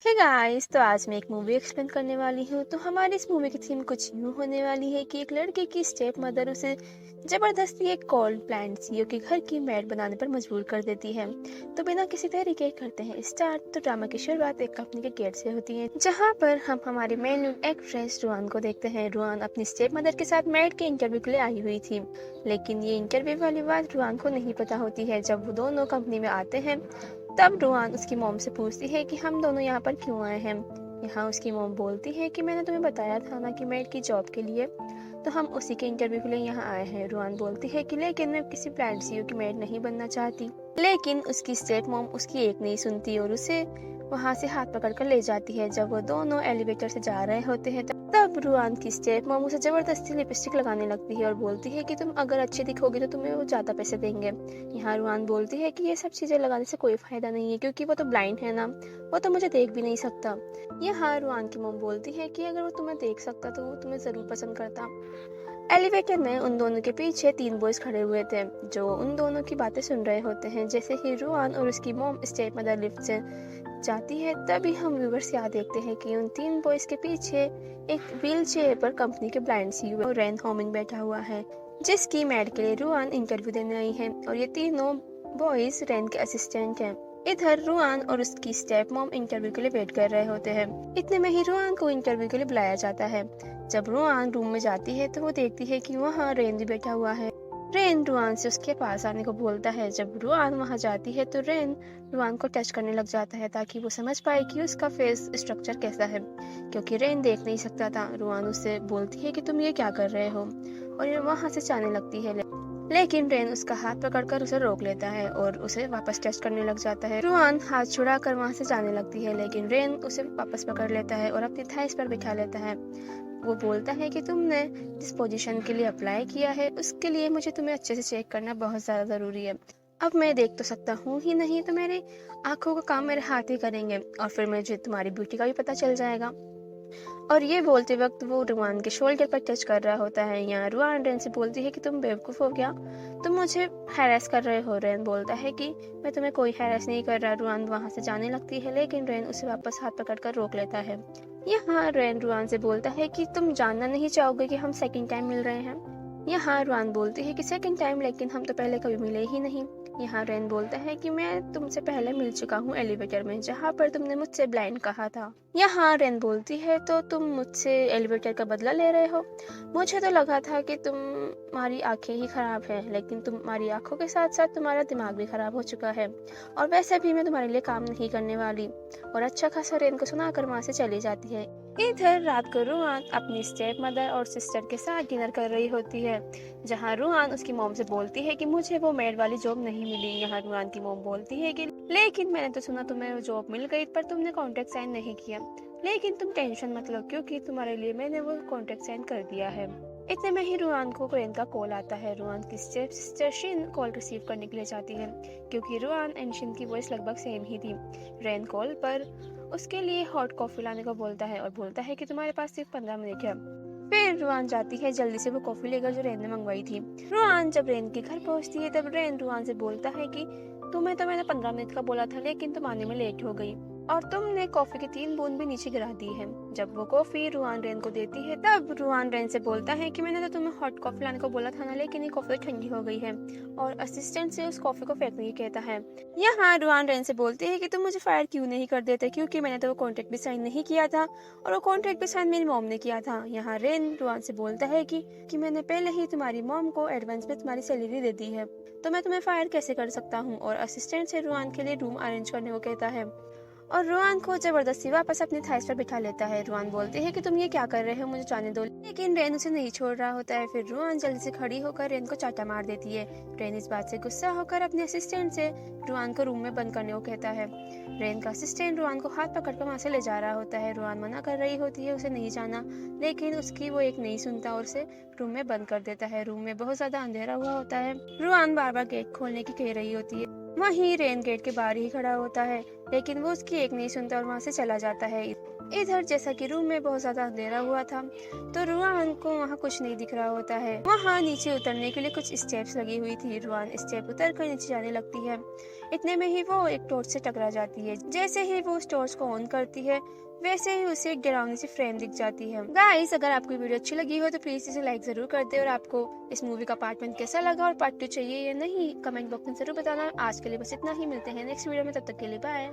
Hey guys, तो आज मैं एक मूवी एक्सप्लेन करने वाली हूँ। तो हमारी इस मूवी की थीम कुछ यूँ होने वाली है कि एक लड़के की स्टेप मदर उसे जबरदस्ती एक कोल्ड प्लांट सीईओ के घर की मेड बनाने पर मजबूर कर देती है। तो बिना किसी तरीके करते हैं स्टार्ट। तो ड्रामा की शुरुआत एक कंपनी के गेट से होती है, जहाँ पर हम हमारी मेन एक्ट्रेस रुआन को देखते हैं। रुआन अपनी स्टेप मदर के साथ मेड के इंटरव्यू के लिए आई हुई थी, लेकिन ये इंटरव्यू वाली बात रुआन को नहीं पता होती है। जब वो दोनों कंपनी में आते हैं, तब रुआन उसकी मॉम से पूछती है कि हम दोनों यहाँ पर क्यों आए हैं। यहाँ उसकी मॉम बोलती है कि मैंने तुम्हें बताया था ना कि मेड की जॉब के लिए, तो हम उसी के इंटरव्यू के लिए यहाँ आए हैं। रुआन बोलती है कि लेकिन मैं किसी प्लांट सीईओ की मेड नहीं बनना चाहती। लेकिन उसकी स्टेप मॉम उसकी एक नहीं सुनती और उसे वहाँ से हाथ पकड़कर ले जाती है। जब वो दोनों एलिवेटर से जा रहे होते हैं, तब रुआन की स्टेप मॉम उसे जबरदस्ती लिपस्टिक लगाने लगती है और बोलती है कि तुम अगर अच्छी दिखोगी तो तुम्हें वो ज्यादा पैसे देंगे। यहाँ रुआन बोलती है कि ये सब चीजें लगाने से कोई फायदा नहीं है, क्योंकि वो तो ब्लाइंड है ना, वो तो मुझे देख भी नहीं सकता। यहाँ रुआन की मॉम बोलती है कि अगर वो तुम्हें देख सकता तो वो तुम्हें जरूर पसंद करता। एलिवेटर में उन दोनों के पीछे 3 बॉयज खड़े हुए थे, जो उन दोनों की बातें सुन रहे होते हैं। जैसे ही रुआन और उसकी मॉम स्टेप मदर लिफ्ट से जाती है, तभी हम व्यूवर्स यहाँ देखते हैं कि उन 3 बॉयज के पीछे एक व्हील चेयर पर कंपनी के ब्लाइंड सीईओ रेन होमिंग बैठा हुआ है, जिसकी मेड के लिए रुआन इंटरव्यू देने आई है। और ये तीनों बॉयज रेन के असिस्टेंट हैं। इधर रुआन और उसकी स्टेप मॉम इंटरव्यू के लिए वेट कर रहे होते हैं। इतने में ही रुआन को इंटरव्यू के लिए बुलाया जाता है। जब रुआन रूम में जाती है तो वो देखती है कि वहाँ रेन भी बैठा हुआ है। रेन रुआन से उसके पास आने को बोलता है। जब रुआन वहाँ जाती है तो रेन रुआन को टच करने लग जाता है, ताकि वो समझ पाए कि उसका फेस स्ट्रक्चर कैसा है, क्योंकि रेन देख नहीं सकता था। रुआन उससे बोलती है कि तुम ये क्या कर रहे हो, और ये वहाँ से जाने लगती है। लेकिन रेन उसका हाथ पकड़कर उसे रोक लेता है और उसे वापस टच करने लग जाता है। रुआन हाथ छुड़ाकर वहाँ से जाने लगती है, लेकिन रेन उसे वापस पकड़ लेता है और अपनी थाइस पर बिठा लेता है। वो बोलता है कि तुमने जिस पोजीशन के लिए अप्लाई किया है, उसके लिए मुझे तुम्हें अच्छे से चेक करना बहुत ज़्यादा ज़रूरी है। अब मैं देख तो सकता हूँ ही नहीं, तो मेरे आंखों का काम मेरे हाथ ही करेंगे, और फिर मुझे तुम्हारी ब्यूटी का भी पता चल जाएगा। और ये बोलते वक्त वो रुआन के शोल्डर पर टच कर रहा होता है। यहाँ रुआन रेन से बोलती है कि तुम बेवकूफ़ हो क्या, तुम मुझे हैरेस कर रहे हो। रेन बोलता है कि मैं तुम्हें कोई हैरेस नहीं कर रहा। रुआन वहाँ से जाने लगती है, लेकिन रेन उसे वापस हाथ पकड़कर रोक लेता है। यहाँ रेन रुआन से बोलता है कि तुम जानना नहीं चाहोगे कि हम सेकंड टाइम मिल रहे हैं। यहाँ रुआन बोलती है कि सेकंड टाइम, लेकिन हम तो पहले कभी मिले ही नहीं। यहाँ रेन बोलता है कि मैं तुमसे पहले मिल चुका हूँ एलिवेटर में, जहाँ पर तुमने मुझसे ब्लाइंड कहा था। यहाँ रेन बोलती है तो तुम मुझसे एलिवेटर का बदला ले रहे हो। मुझे तो लगा था कि तुम्हारी आंखें ही खराब हैं, लेकिन तुम्हारी आंखों के साथ साथ तुम्हारा दिमाग भी खराब हो चुका है, और वैसे भी मैं तुम्हारे लिए काम नहीं करने वाली। और अच्छा खासा रेन को सुनाकर वहाँ से चली जाती है। इधर रात को रुआन अपनी स्टेप मदर और सिस्टर के साथ डिनर कर रही होती है, जहाँ रुआन उसकी मॉम से बोलती है कि मुझे वो मेड वाली जॉब नहीं मिली। यहाँ रुआन की मॉम बोलती है कि लेकिन मैंने तो सुना तुम्हें वो जॉब मिल गई, पर तुमने कॉन्ट्रैक्ट साइन नहीं किया। लेकिन तुम टेंशन मत लो, क्योंकि तुम्हारे लिए मैंने वो कॉन्ट्रैक्ट साइन कर दिया है। इतने में ही रुआन को रेन का कॉल आता है। रुआन की सिस्टर शिन कॉल रिसीव करने के लिए जाती है, क्योंकि रुआन एंड शिन की वॉइस लगभग सेम ही थी। रेन कॉल पर उसके लिए हॉट कॉफी लाने को बोलता है और बोलता है कि तुम्हारे पास सिर्फ 15 मिनट है। फिर रुआन जाती है जल्दी से वो कॉफी लेकर जो रेन ने मंगवाई थी। रुआन जब रेन के घर पहुंचती है, तब रेन रुआन से बोलता है कि तुम्हें तो मैंने 15 मिनट का बोला था, लेकिन तुम आने में लेट हो गई, और तुमने कॉफी की 3 बूंद भी नीचे गिरा दी है। जब वो कॉफी रुआन रेन को देती है, तब रुआन रेन से बोलता है कि मैंने तो तुम्हें हॉट कॉफी लाने को बोला था ना, लेकिन ये कॉफी तो ठंडी हो गई है, और असिस्टेंट से उस कॉफी को फेंकने की कहता है। यहाँ रुआन रेन से बोलती है कि तुम मुझे फायर क्यों नहीं कर देते, क्योंकि मैंने तो वो कॉन्ट्रैक्ट भी साइन नहीं किया था, और वो कॉन्ट्रैक्ट भी साइन मेरी मॉम ने किया था। यहाँ रेन रुआन से बोलता है कि मैंने पहले ही तुम्हारी मॉम को एडवांस में तुम्हारी सैलरी दे दी है, तो मैं तुम्हें फायर कैसे कर सकता हूँ। और असिस्टेंट से रुआन के लिए रूम अरेंज करने को कहता है, और रुआन को जबरदस्ती वापस अपनी थाइस पर बिठा लेता है। रुआन बोलती है कि तुम ये क्या कर रहे हो, मुझे जाने दो, लेकिन रेन उसे नहीं छोड़ रहा होता है। फिर रुआन जल्दी से खड़ी होकर रेन को चाटा मार देती है। रेन इस बात से गुस्सा होकर अपने असिस्टेंट से रुआन को रूम में बंद करने को कहता है। रेन का असिस्टेंट रुआन को हाथ पकड़कर वहां से ले जा रहा होता है। रुआन मना कर रही होती है उसे नहीं जाना, लेकिन उसकी वो एक नहीं सुनता और उसे रूम में बंद कर देता है। रूम में बहुत ज्यादा अंधेरा हुआ होता है। रुआन बार बार गेट खोलने की कह रही होती है। वहीं रेन गेट के बाहर ही खड़ा होता है। लेकिन वो उसकी एक नहीं सुनता और वहाँ से चला जाता है। इधर जैसा कि रूम में बहुत ज्यादा अंधेरा हुआ था तो रुआन को वहाँ कुछ नहीं दिख रहा होता है। वहाँ नीचे उतरने के लिए कुछ स्टेप्स लगी हुई थी। रुआन स्टेप उतर कर नीचे जाने लगती है। इतने में ही वो एक टॉर्च से टकरा जाती है। जैसे ही वो उस टॉर्च को ऑन करती है वैसे ही उसे एक डरावनी सी फ्रेम दिख जाती है। गाइस, अगर आपको ये वीडियो अच्छी लगी हो तो प्लीज इसे लाइक जरूर कर दे और आपको इस मूवी का पार्ट 1 कैसा लगा और पार्ट 2 चाहिए या नहीं कमेंट बॉक्स में जरूर बताना। आज के लिए बस इतना ही, मिलते हैं नेक्स्ट वीडियो में, तब तक के लिए बाय।